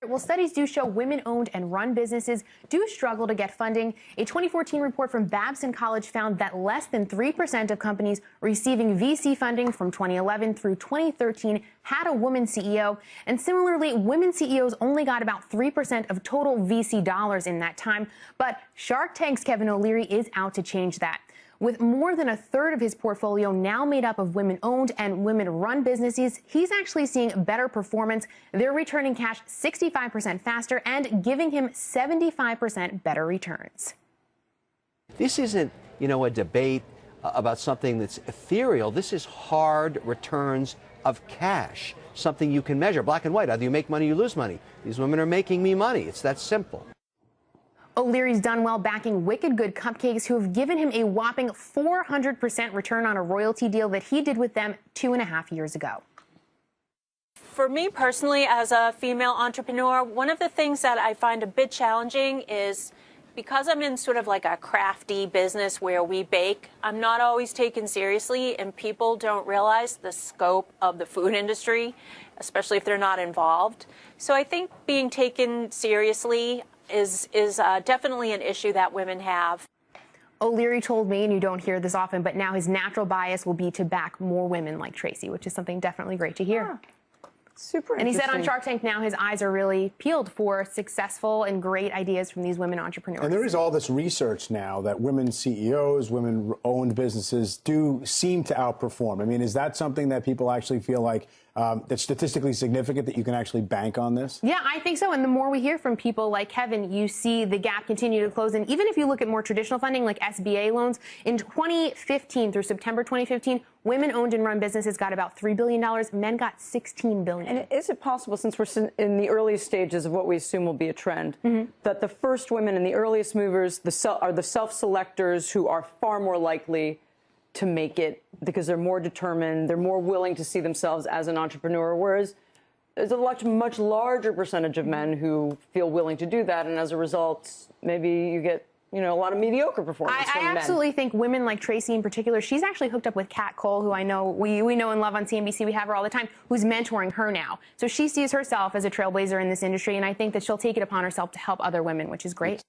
Well, studies do show women-owned and run businesses do struggle to get funding. A 2014 report from Babson College found that less than 3% of companies receiving VC funding from 2011 through 2013 had a woman CEO. And similarly, women CEOs only got about 3% of total VC dollars in that time. But Shark Tank's Kevin O'Leary is out to change that. With more than a third of his portfolio now made up of women-owned and women-run businesses, he's actually seeing better performance. They're returning cash 65% faster and giving him 75% better returns. This isn't, a debate about something that's ethereal. This is hard returns of cash, something you can measure, black and white. Either you make money or you lose money. These women are making me money. It's that simple. O'Leary's done well backing Wicked Good Cupcakes, who have given him a whopping 400% return on a royalty deal that he did with them 2.5 years ago. For me personally, as a female entrepreneur, one of the things that I find a bit challenging is because I'm in sort of like a crafty business where we bake, I'm not always taken seriously, and people don't realize the scope of the food industry, especially if they're not involved. So I think being taken seriously is definitely an issue that women have. O'Leary told me, and you don't hear this often, but now his natural bias will be to back more women like Tracey, which is something definitely great to hear. Super And he said on Shark Tank now his eyes are really peeled for successful and great ideas from these women entrepreneurs. And there is all this research now that women CEOs, women-owned businesses do seem to outperform. I mean, is that something that people actually feel like that's statistically significant, that you can actually bank on this? Yeah, I think so. And the more we hear from people like Kevin, you see the gap continue to close. And even if you look at more traditional funding like SBA loans, in 2015 through September 2015, women-owned and run businesses got about $3 billion. Men got $16 billion. And is it possible, since we're in the earliest stages of what we assume will be a trend, that the first women and the earliest movers are the self-selectors who are far more likely to make it because they're more determined, they're more willing to see themselves as an entrepreneur, whereas there's a much larger percentage of men who feel willing to do that, and as a result, maybe you get a lot of mediocre performance from men. I absolutely think women like Tracey in particular, she's actually hooked up with Kat Cole, who I know we know and love on CNBC. We have her all the time, who's mentoring her now. So she sees herself as a trailblazer in this industry, and I think that she'll take it upon herself to help other women, which is great.